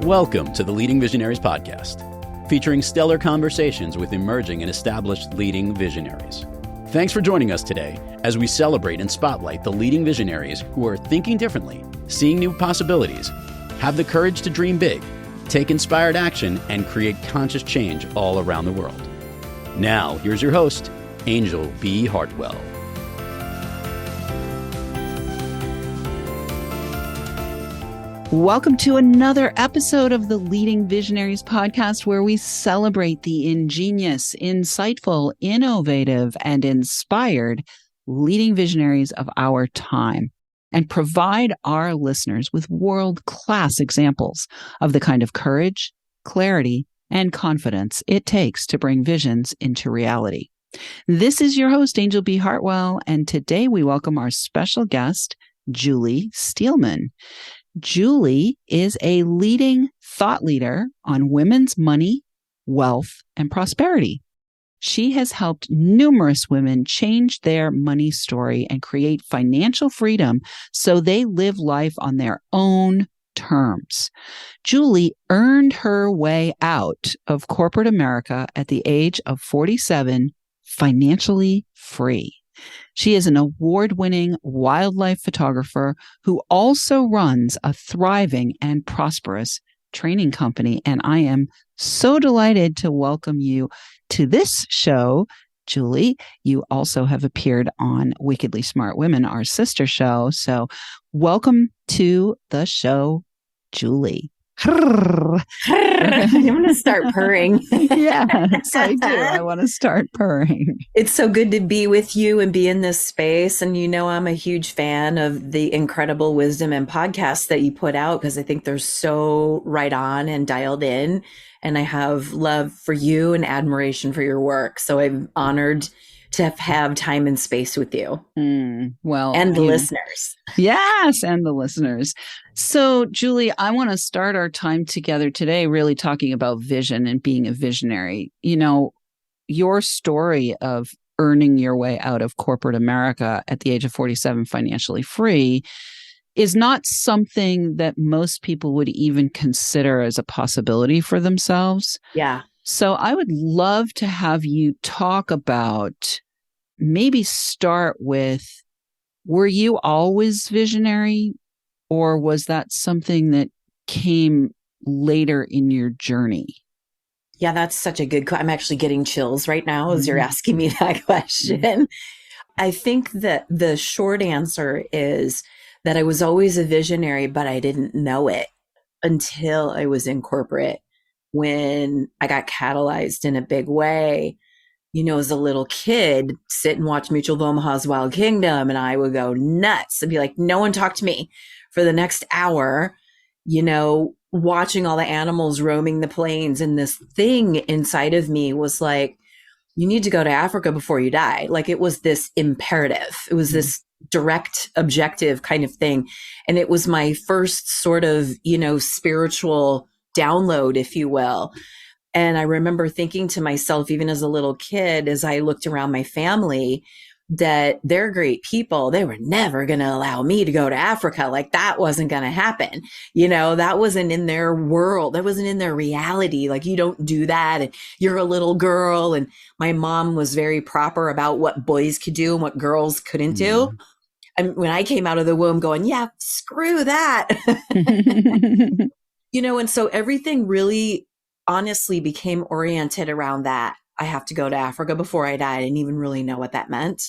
Welcome to the Leading Visionaries podcast, featuring stellar conversations with emerging and established leading visionaries. Thanks for joining us today as we celebrate and spotlight the leading visionaries who are thinking differently, seeing new possibilities, have the courage to dream big, take inspired action, and create conscious change all around the world. Now, here's your host, Anjel B. Hartwell. Welcome to another episode of the Leading Visionaries podcast, where we celebrate the ingenious, insightful, innovative, and inspired leading visionaries of our time and provide our listeners with world-class examples of the kind of courage, clarity, and confidence it takes to bring visions into reality. This is your host, Anjel B. Hartwell, and today we welcome our special guest, Julie Steelman. Julie is a leading thought leader on women's money, wealth, and prosperity. She has helped numerous women change their money story and create financial freedom so they live life on their own terms. Julie earned her way out of corporate America at the age of 47, financially free. She is an award-winning wildlife photographer who also runs a thriving and prosperous training company. And I am so delighted to welcome you to this show, Julie. You also have appeared on Wickedly Smart Women, our sister show. So welcome to the show, Julie. I'm going to start purring. Yes, I do. I want to start purring. It's so good to be with you and be in this space. And you know, I'm a huge fan of the incredible wisdom and podcasts that you put out, because I think they're so right on and dialed in. And I have love for you and admiration for your work. So I'm honored to have time and space with you. Well, and the listeners. Yes, and the listeners. So, Julie, I want to start our time together today really talking about vision and being a visionary. You know, your story of earning your way out of corporate America at the age of 47, financially free, is not something that most people would even consider as a possibility for themselves. Yeah. So I would love to have you talk about, maybe start with, were you always visionary, or was that something that came later in your journey? Yeah, that's such a good question. I'm actually getting chills right now as you're asking me that question. I think that the short answer is that I was always a visionary, but I didn't know it until I was in corporate, when I got catalyzed in a big way. You know, as a little kid, sit and watch Mutual of Omaha's Wild Kingdom, and I would go nuts and be like, no one talk to me for the next hour, you know, watching all the animals roaming the plains. And this thing inside of me was like, you need to go to Africa before you die. Like, it was this imperative. It was this direct objective kind of thing. And it was my first sort of, you know, spiritual download, if you will. And I remember thinking to myself, even as a little kid, as I looked around my family, that they're great people. They were never going to allow me to go to Africa. Like, that wasn't going to happen. You know, that wasn't in their world. That wasn't in their reality. Like, you don't do that. And you're a little girl. And my mom was very proper about what boys could do and what girls couldn't do. And when I came out of the womb going, yeah, screw that. You know, and so everything really honestly became oriented around that. I have to go to Africa before I die. I didn't even really know what that meant.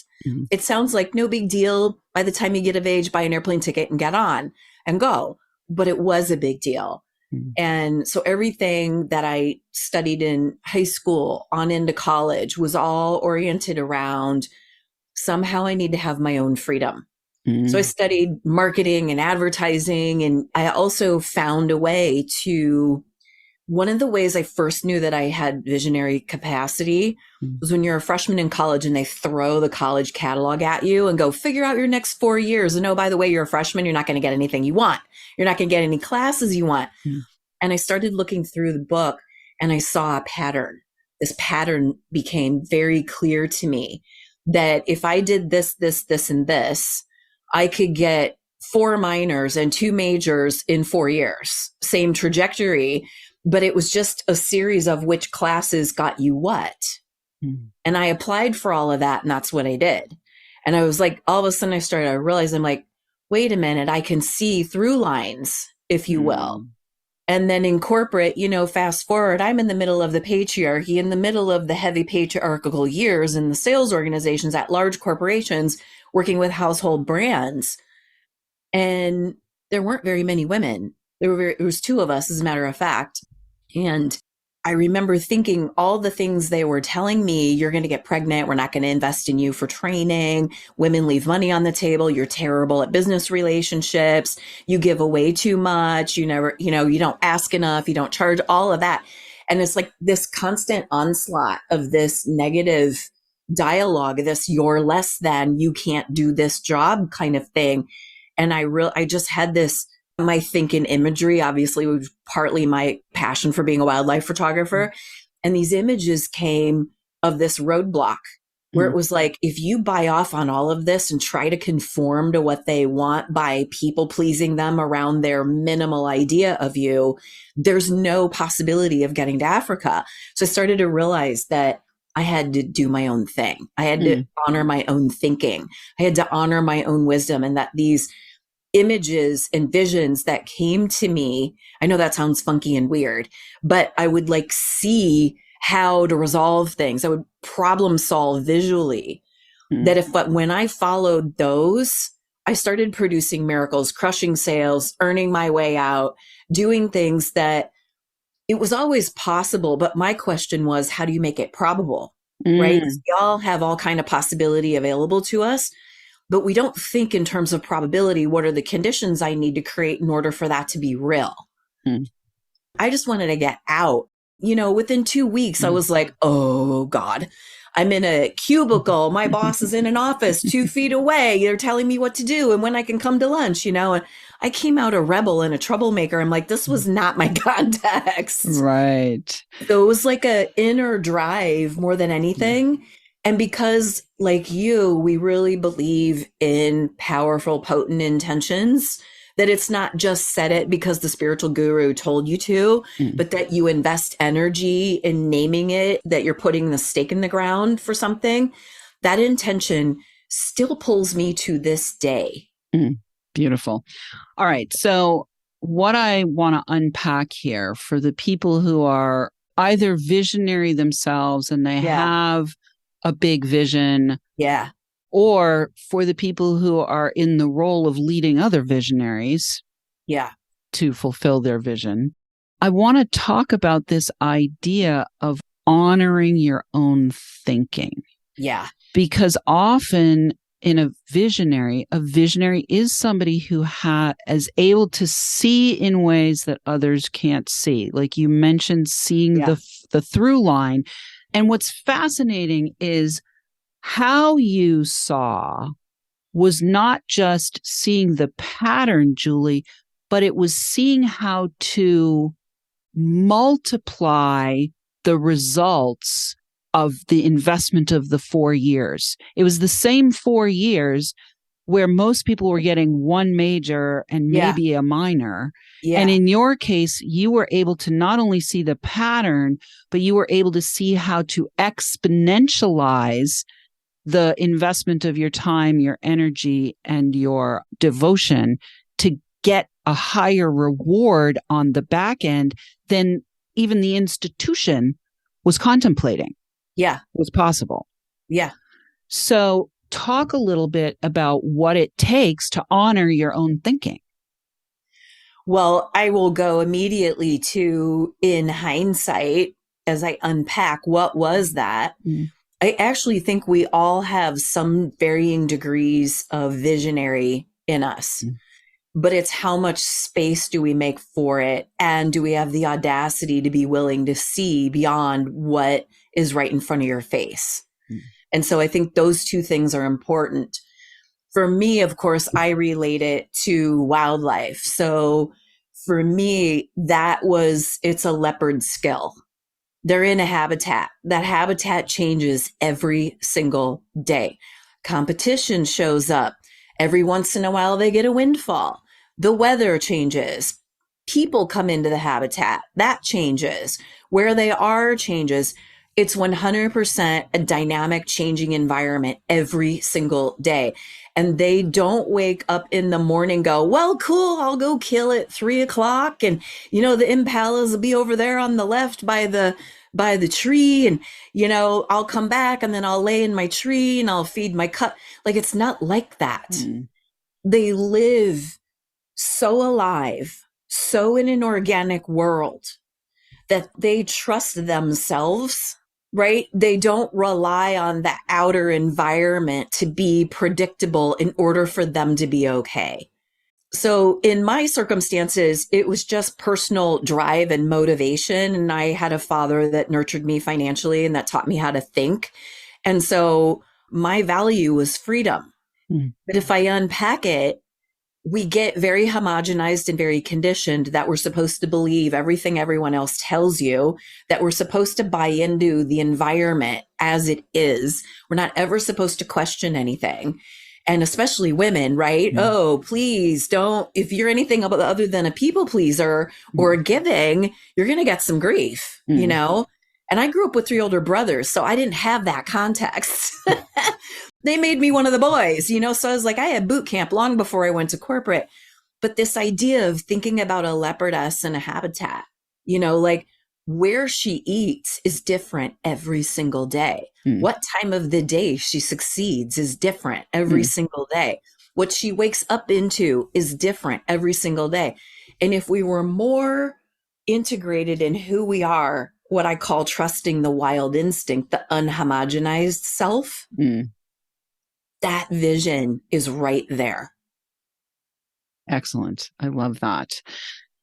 It sounds like no big deal. By the time you get of age, buy an airplane ticket and get on and go. But it was a big deal. And so everything that I studied in high school on into college was all oriented around, somehow I need to have my own freedom. So I studied marketing and advertising. And I also found a way to, one of the ways I first knew that I had visionary capacity was when you're a freshman in college and they throw the college catalog at you and go, figure out your next 4 years. And oh, by the way, you're a freshman, you're not going to get anything you want. You're not going to get any classes you want. And I started looking through the book and I saw a pattern. This pattern became very clear to me, that if I did this, this, this, and this, I could get 4 minors and 2 majors in 4 years, same trajectory, but it was just a series of which classes got you what. And I applied for all of that, and that's what I did. And I was like, all of a sudden I realized, I'm like, wait a minute, I can see through lines, if you will. And then in corporate, fast forward, I'm in the middle of the patriarchy, in the middle of the heavy patriarchal years in the sales organizations at large corporations, working with household brands. And there weren't very many women. It was 2 of us, as a matter of fact. And I remember thinking all the things they were telling me: you're going to get pregnant, we're not going to invest in you for training, women leave money on the table, you're terrible at business relationships, you give away too much, you never, you don't ask enough, you don't charge, all of that. And it's like this constant onslaught of this negative dialogue, this you're less than, you can't do this job kind of thing. And I just had this, my thinking imagery obviously was partly my passion for being a wildlife photographer. And these images came of this roadblock where it was like, if you buy off on all of this and try to conform to what they want by people pleasing them around their minimal idea of you, there's no possibility of getting to Africa. So I started to realize that I had to do my own thing. I had to honor my own thinking. I had to honor my own wisdom, and that these images and visions that came to me, I know that sounds funky and weird, but I would like see how to resolve things. I would problem solve visually. But when I followed those, I started producing miracles, crushing sales, earning my way out, doing things that it was always possible. But my question was, how do you make it probable? Right? We all have all kind of possibility available to us, but we don't think in terms of probability. What are the conditions I need to create in order for that to be real? I just wanted to get out. Within 2 weeks, I was like, oh God, I'm in a cubicle. My boss is in an office 2 feet away. They're telling me what to do and when I can come to lunch, and I came out a rebel and a troublemaker. I'm like, this was not my context. Right. So it was like an inner drive more than anything. And because, like you, we really believe in powerful, potent intentions, that it's not just said it because the spiritual guru told you to, but that you invest energy in naming it, that you're putting the stake in the ground for something. That intention still pulls me to this day. Beautiful. All right. So what I want to unpack here for the people who are either visionary themselves and they have a big vision. Or for the people who are in the role of leading other visionaries to fulfill their vision. I want to talk about this idea of honoring your own thinking. Because often in a visionary is somebody who is able to see in ways that others can't see. Like you mentioned, seeing the through line. And what's fascinating is how you saw was not just seeing the pattern, Julie, but it was seeing how to multiply the results of the investment of the 4 years. It was the same 4 years where most people were getting one major and maybe a minor. And in your case, you were able to not only see the pattern, but you were able to see how to exponentialize the investment of your time, your energy, and your devotion to get a higher reward on the back end than even the institution was contemplating. Was possible. So talk a little bit about what it takes to honor your own thinking. Well, I will go immediately to, in hindsight, as I unpack what was that. I actually think we all have some varying degrees of visionary in us, but it's how much space do we make for it? And do we have the audacity to be willing to see beyond what is right in front of your face? And so I think those two things are important. For me, of course, I relate it to wildlife. So for me, it's a leopard skill. They're in a habitat. That habitat changes every single day. Competition shows up Every once in a while, they get a windfall. The weather changes. People come into the habitat. That changes. Where they are changes. It's 100% a dynamic, changing environment every single day. And they don't wake up in the morning, go, well, cool, I'll go kill it 3:00. And, the impalas will be over there on the left by the tree. And, I'll come back and then I'll lay in my tree and I'll feed my cub. Like, it's not like that. They live so alive, so in an organic world that they trust themselves, right? They don't rely on the outer environment to be predictable in order for them to be okay. So in my circumstances, it was just personal drive and motivation. And I had a father that nurtured me financially and that taught me how to think. And so my value was freedom. But if I unpack it, we get very homogenized and very conditioned that we're supposed to believe everything everyone else tells you, that we're supposed to buy into the environment as it is. We're not ever supposed to question anything. And especially women, right? Oh, please don't. If you're anything other than a people pleaser or giving, you're going to get some grief, And I grew up with 3 older brothers, so I didn't have that context. They made me one of the boys, so I was like, I had boot camp long before I went to corporate. But this idea of thinking about a leopardess in a habitat, like where she eats is different every single day. What time of the day she succeeds is different every single day. What she wakes up into is different every single day. And if we were more integrated in who we are, what I call trusting the wild instinct, the unhomogenized self, that vision is right there. Excellent. I love that.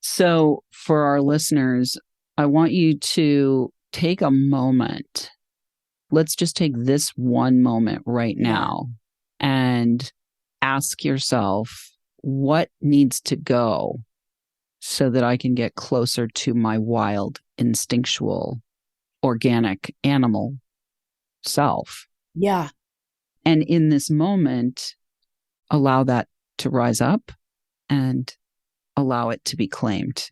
So for our listeners, I want you to take a moment. Let's just take this one moment right now and ask yourself, what needs to go so that I can get closer to my wild, instinctual, organic animal self? Yeah. And in this moment, allow that to rise up and allow it to be claimed.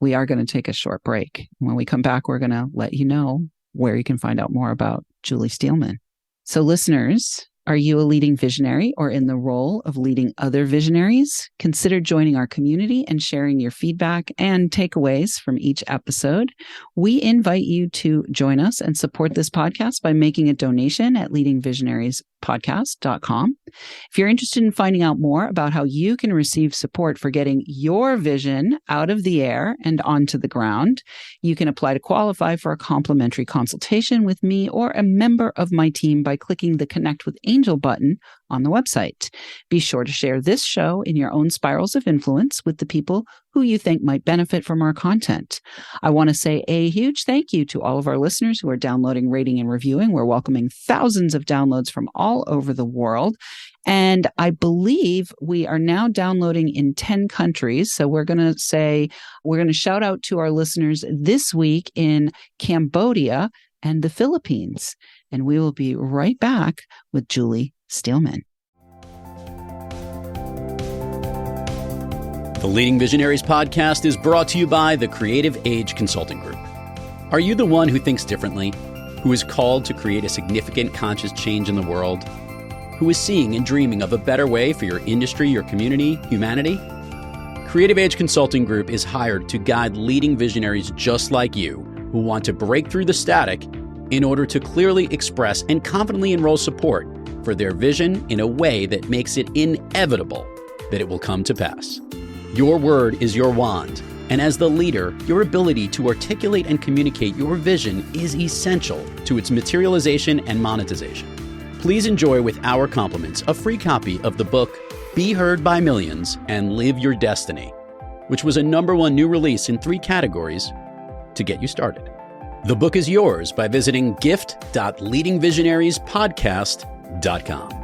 We are going to take a short break. When we come back, we're going to let you know where you can find out more about Julie Steelman. So listeners, are you a leading visionary or in the role of leading other visionaries? Consider joining our community and sharing your feedback and takeaways from each episode. We invite you to join us and support this podcast by making a donation at leadingvisionariespodcast.com. If you're interested in finding out more about how you can receive support for getting your vision out of the air and onto the ground, you can apply to qualify for a complimentary consultation with me or a member of my team by clicking the Connect with Anjel button on the website. Be sure to share this show in your own spirals of influence with the people who you think might benefit from our content. I want to say a huge thank you to all of our listeners who are downloading, rating, and reviewing. We're welcoming thousands of downloads from all over the world. And I believe we are now downloading in 10 countries. So we're going to shout out to our listeners this week in Cambodia and the Philippines. And we will be right back with Julie Steelman. The Leading Visionaries podcast is brought to you by the Creative Age Consulting Group. Are you the one who thinks differently, who is called to create a significant conscious change in the world, who is seeing and dreaming of a better way for your industry, your community, humanity? Creative Age Consulting Group is hired to guide leading visionaries just like you who want to break through the static in order to clearly express and confidently enroll support for their vision in a way that makes it inevitable that it will come to pass. Your word is your wand, and as the leader, your ability to articulate and communicate your vision is essential to its materialization and monetization. Please enjoy with our compliments a free copy of the book, Be Heard by Millions and Live Your Destiny, which was a #1 new release in 3 categories to get you started. The book is yours by visiting gift.leadingvisionariespodcast.com.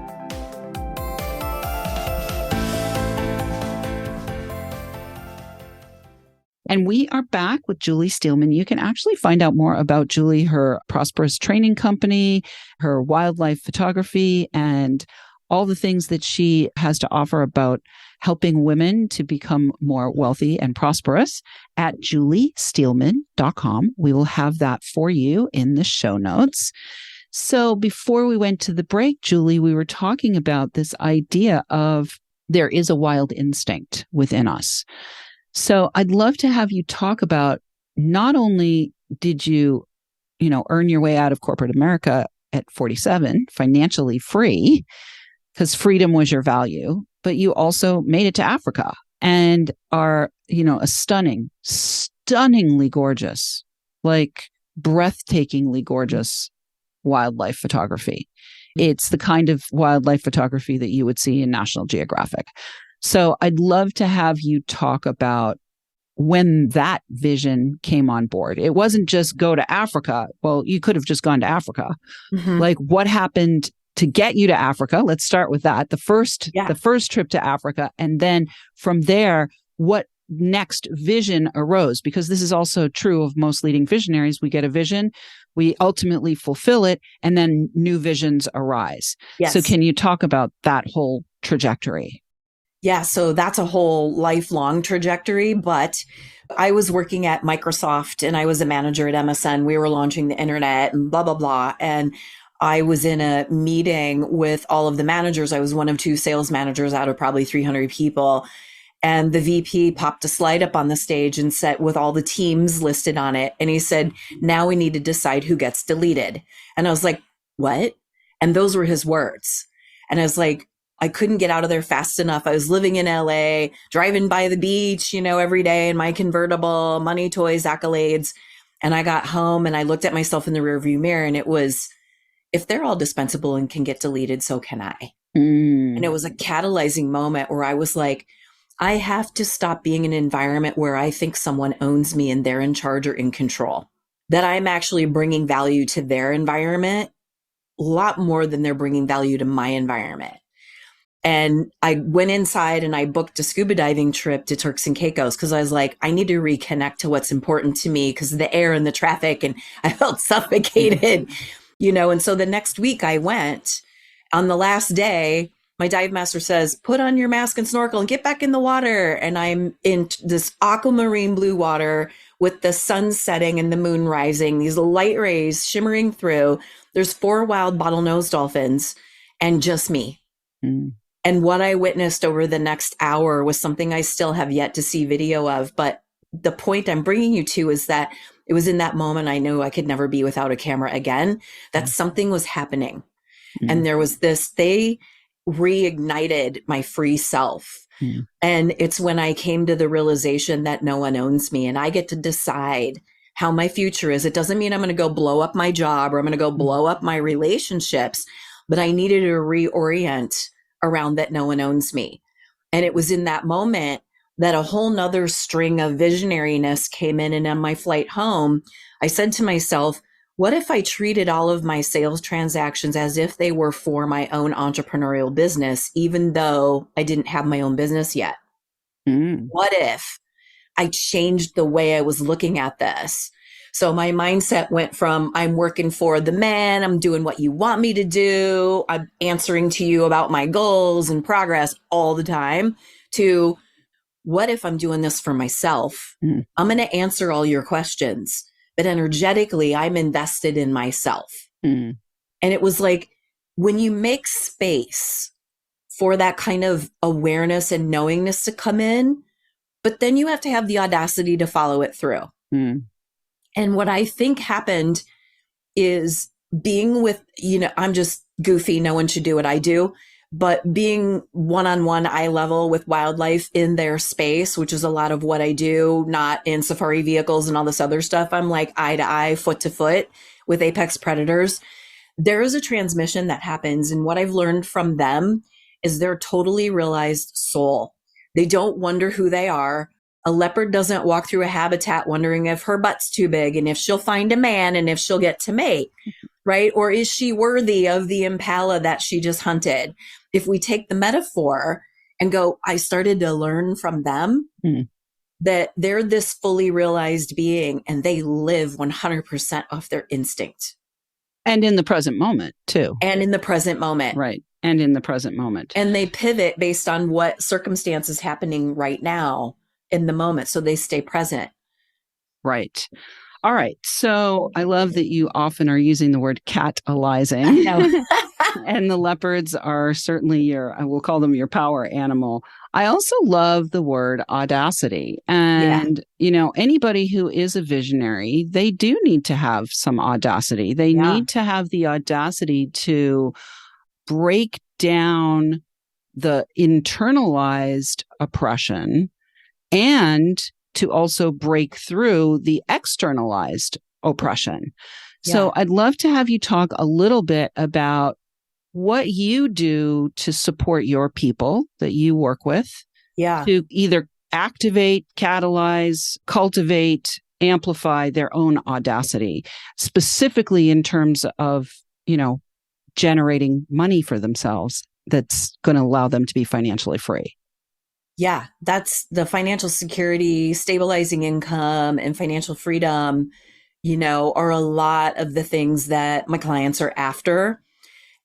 And we are back with Julie Steelman. You can actually find out more about Julie, her prosperous training company, her wildlife photography, and all the things that she has to offer about helping women to become more wealthy and prosperous at juliesteelman.com. We will have that for you in the show notes. So before we went to the break, Julie, we were talking about this idea of there is a wild instinct within us. So I'd love to have you talk about, not only did you, earn your way out of corporate America at 47, financially free, because freedom was your value, but you also made it to Africa and are, a stunningly gorgeous, like breathtakingly gorgeous wildlife photography. It's the kind of wildlife photography that you would see in National Geographic. So I'd love to have you talk about when that vision came on board. It wasn't just go to Africa. Well, you could have just gone to Africa. Mm-hmm. Like, what happened to get you to Africa? Let's start with that. The first trip to Africa. And then from there, what next vision arose? Because this is also true of most leading visionaries. We get a vision, we ultimately fulfill it, and then new visions arise. Yes. So can you talk about that whole trajectory? Yeah, so that's a whole lifelong trajectory, but I was working at Microsoft and I was a manager at MSN. We were launching the internet and blah, blah, blah. And I was in a meeting with all of the managers. I was one of 2 sales managers out of probably 300 people. And the VP popped a slide up on the stage and said, with all the teams listed on it. And he said, now we need to decide who gets deleted. And I was like, what? And those were his words. And I was like, I couldn't get out of there fast enough. I was living in LA, driving by the beach, every day in my convertible, money, toys, accolades. And I got home and I looked at myself in the rearview mirror, and it was, if they're all dispensable and can get deleted, so can I. And it was a catalyzing moment where I was like, I have to stop being in an environment where I think someone owns me and they're in charge or in control, that I'm actually bringing value to their environment a lot more than they're bringing value to my environment. And I went inside and I booked a scuba diving trip to Turks and Caicos because I was like, I need to reconnect to what's important to me because of the air and the traffic, and I felt suffocated, and so the next week I went. On the last day, my dive master says, put on your mask and snorkel and get back in the water. And I'm in this aquamarine blue water with the sun setting and the moon rising, these light rays shimmering through. There's 4 wild bottlenose dolphins and just me. And what I witnessed over the next hour was something I still have yet to see video of. But the point I'm bringing you to is that it was in that moment I knew I could never be without a camera again, that something was happening. And there was they reignited my free self. And it's when I came to the realization that no one owns me and I get to decide how my future is. It doesn't mean I'm going to go blow up my job or I'm going to go blow up my relationships, but I needed to reorient around that no one owns me. And it was in that moment that a whole nother string of visionariness came in. And on my flight home, I said to myself, what if I treated all of my sales transactions as if they were for my own entrepreneurial business, even though I didn't have my own business yet? What if I changed the way I was looking at this? So my mindset went from, I'm working for the man, I'm doing what you want me to do, I'm answering to you about my goals and progress all the time, to what if I'm doing this for myself? I'm going to answer all your questions, but energetically, I'm invested in myself. And it was like, when you make space for that kind of awareness and knowingness to come in, but then you have to have the audacity to follow it through. And what I think happened is being with, I'm just goofy. No one should do what I do, but being one-on-one eye level with wildlife in their space, which is a lot of what I do, not in safari vehicles and all this other stuff. I'm like eye to eye, foot to foot with apex predators. There is a transmission that happens. And what I've learned from them is they're totally realized soul. They don't wonder who they are. A leopard doesn't walk through a habitat wondering if her butt's too big and if she'll find a man and if she'll get to mate, right? Or is she worthy of the impala that she just hunted? If we take the metaphor and go, I started to learn from them that they're this fully realized being and they live 100% off their instinct. And in the present moment too. And in the present moment. Right. and in the present moment. And they pivot based on what circumstance is happening right now in the moment. So they stay present. Right. All right. So I love that you often are using the word catalyzing. I know. And the leopards are certainly I will call them your power animal. I also love the word audacity. And, anybody who is a visionary, they do need to have some audacity. They need to have the audacity to break down the internalized oppression and to also break through the externalized oppression. So I'd love to have you talk a little bit about what you do to support your people that you work with to either activate, catalyze, cultivate, amplify their own audacity, specifically in terms of, generating money for themselves that's going to allow them to be financially free. Yeah, that's the financial security, stabilizing income, and financial freedom, are a lot of the things that my clients are after.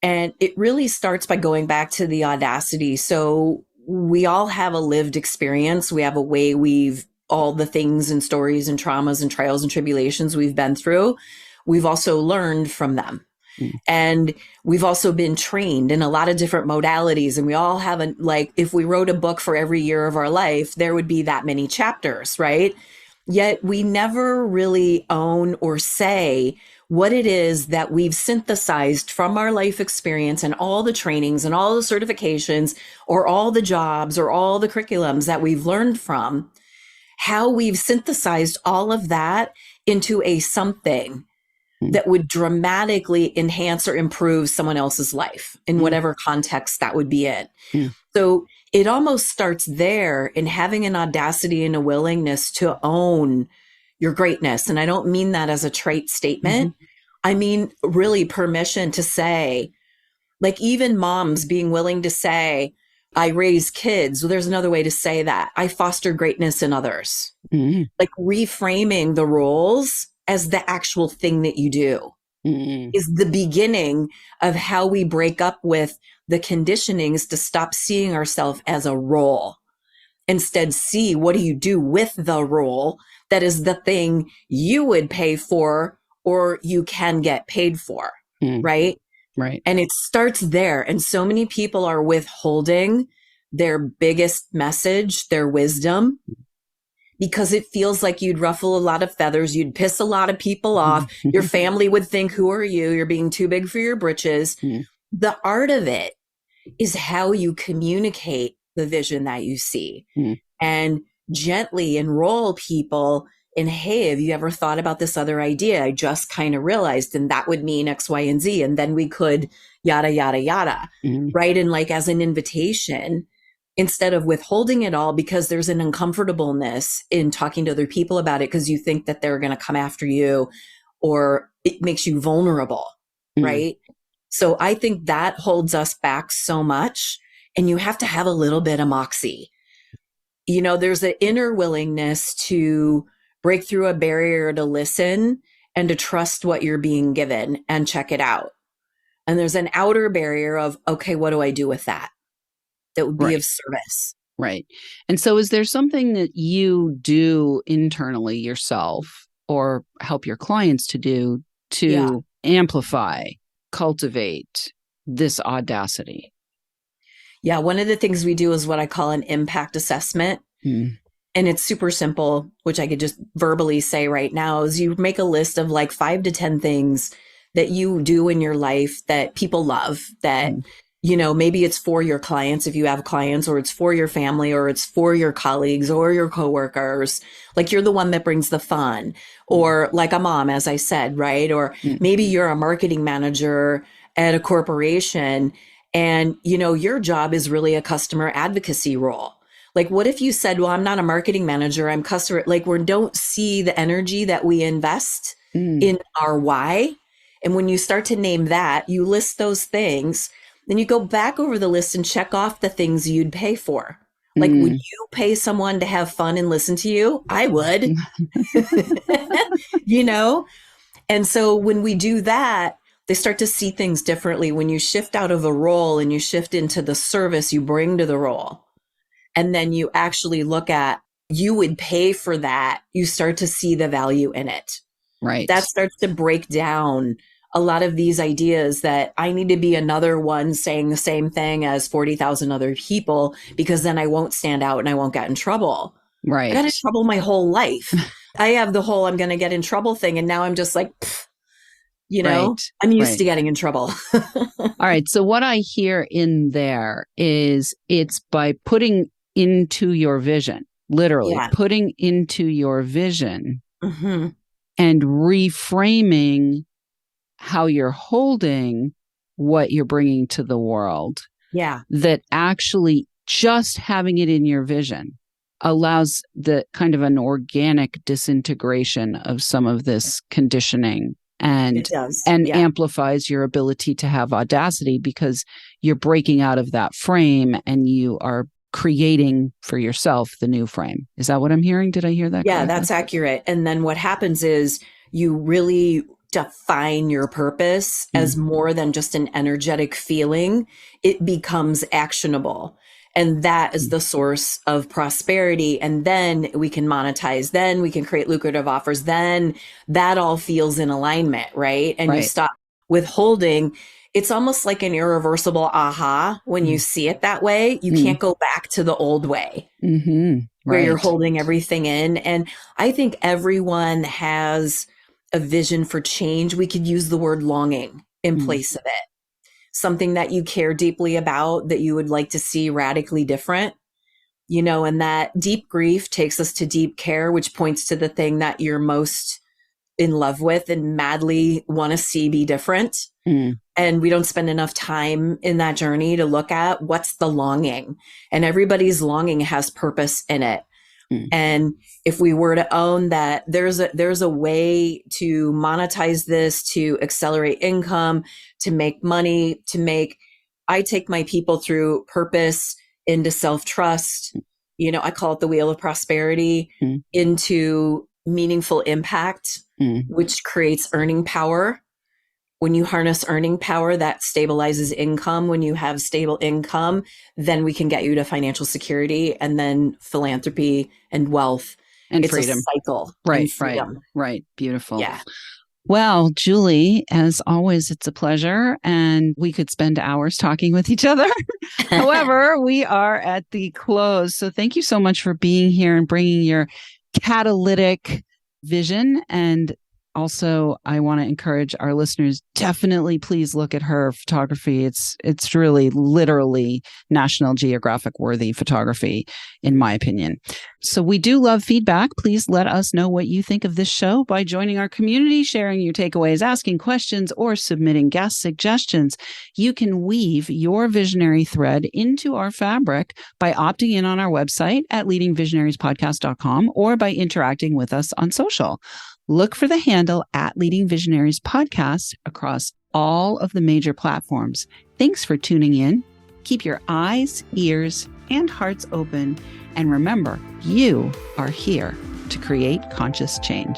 And it really starts by going back to the audacity. So we all have a lived experience. We have a way all the things and stories and traumas and trials and tribulations we've been through. We've also learned from them. And we've also been trained in a lot of different modalities. And we all have if we wrote a book for every year of our life, there would be that many chapters, right? Yet we never really own or say what it is that we've synthesized from our life experience and all the trainings and all the certifications or all the jobs or all the curriculums that we've learned from, how we've synthesized all of that into a something that would dramatically enhance or improve someone else's life in whatever context that would be in. So it almost starts there in having an audacity and a willingness to own your greatness. And I don't mean that as a trait statement. I mean, really permission to say, even moms being willing to say, I raise kids. Well, there's another way to say that. I foster greatness in others. Reframing the roles as the actual thing that you do is the beginning of how we break up with the conditionings to stop seeing ourselves as a role. Instead, see what do you do with the role that is the thing you would pay for or you can get paid for, right? Right. And it starts there. And so many people are withholding their biggest message, their wisdom, because it feels like you'd ruffle a lot of feathers. You'd piss a lot of people off. Your family would think, who are you? You're being too big for your britches. The art of it is how you communicate the vision that you see and gently enroll people in, hey, have you ever thought about this other idea? I just kind of realized, and that would mean X, Y, and Z. And then we could yada, yada, yada, right? And as an invitation, instead of withholding it all because there's an uncomfortableness in talking to other people about it because you think that they're going to come after you or it makes you vulnerable, right? So I think that holds us back so much. And you have to have a little bit of moxie. There's an inner willingness to break through a barrier to listen and to trust what you're being given and check it out. And there's an outer barrier of, okay, what do I do with that? That would be of service. Right. And so is there something that you do internally yourself or help your clients to do to amplify, cultivate this audacity? Yeah. One of the things we do is what I call an impact assessment. And it's super simple, which I could just verbally say right now, is you make a list of 5 to 10 things that you do in your life that people love, that maybe it's for your clients if you have clients, or it's for your family, or it's for your colleagues or your coworkers. You're the one that brings the fun, or a mom, as I said, right? Or maybe you're a marketing manager at a corporation and, your job is really a customer advocacy role. What if you said, well, I'm not a marketing manager, I'm customer, we don't see the energy that we invest in our why. And when you start to name that, you list those things. Then you go back over the list and check off the things you'd pay for. Would you pay someone to have fun and listen to you? I would, And so when we do that, They start to see things differently when you shift out of a role and you shift into the service you bring to the role. And then you actually look at, you would pay for that. You start to see the value in it. Right. That starts to break down a lot of these ideas that I need to be another one saying the same thing as 40,000 other people, because then I won't stand out and I won't get in trouble. Right. I got in trouble my whole life. I have the whole I'm going to get in trouble thing. And now I'm just like, I'm used to getting in trouble. All right. So what I hear in there is it's by putting into your vision, literally putting into your vision and reframing how you're holding what you're bringing to the world. Yeah. That actually just having it in your vision allows the kind of an organic disintegration of some of this conditioning and amplifies your ability to have audacity, because you're breaking out of that frame and you are creating for yourself the new frame. Is that what I'm hearing? Did I hear that? Yeah, correctly? that's accurate. And then what happens is you really define your purpose as more than just an energetic feeling. It becomes actionable. And that is the source of prosperity. And then we can monetize. Then we can create lucrative offers. Then that all feels in alignment, right? And you stop withholding. It's almost like an irreversible aha when you see it that way. You can't go back to the old way where you're holding everything in. And I think everyone has a vision for change. We could use the word longing in place of it. Something that you care deeply about, that you would like to see radically different, and that deep grief takes us to deep care, which points to the thing that you're most in love with and madly want to see be different. And we don't spend enough time in that journey to look at what's the longing, and everybody's longing has purpose in it. And if we were to own that there's a way to monetize this, to accelerate income, to make money, I take my people through purpose into self-trust. I call it the wheel of prosperity, into meaningful impact, which creates earning power. When you harness earning power, that stabilizes income. When you have stable income, then we can get you to financial security, and then philanthropy and wealth and it's freedom. A cycle. Right. Beautiful. Yeah. Well, Julie, as always, it's a pleasure, and we could spend hours talking with each other. However, we are at the close. So thank you so much for being here and bringing your catalytic vision. And also, I want to encourage our listeners, definitely please look at her photography. It's really literally National Geographic worthy photography, in my opinion. So we do love feedback. Please let us know what you think of this show by joining our community, sharing your takeaways, asking questions, or submitting guest suggestions. You can weave your visionary thread into our fabric by opting in on our website at leadingvisionariespodcast.com or by interacting with us on social. Look for the handle at Leading Visionaries Podcast across all of the major platforms. Thanks for tuning in. Keep your eyes, ears, and hearts open. And remember, you are here to create conscious change.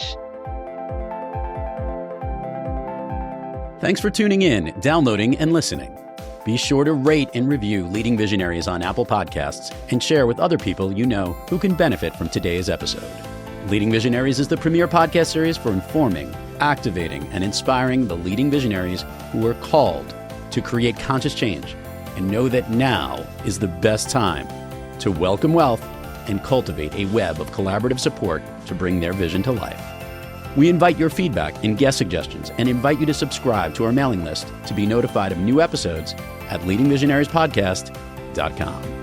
Thanks for tuning in, downloading, and listening. Be sure to rate and review Leading Visionaries on Apple Podcasts and share with other people you know who can benefit from today's episode. Leading Visionaries is the premier podcast series for informing, activating, and inspiring the leading visionaries who are called to create conscious change and know that now is the best time to welcome wealth and cultivate a web of collaborative support to bring their vision to life. We invite your feedback and guest suggestions and invite you to subscribe to our mailing list to be notified of new episodes at leadingvisionariespodcast.com.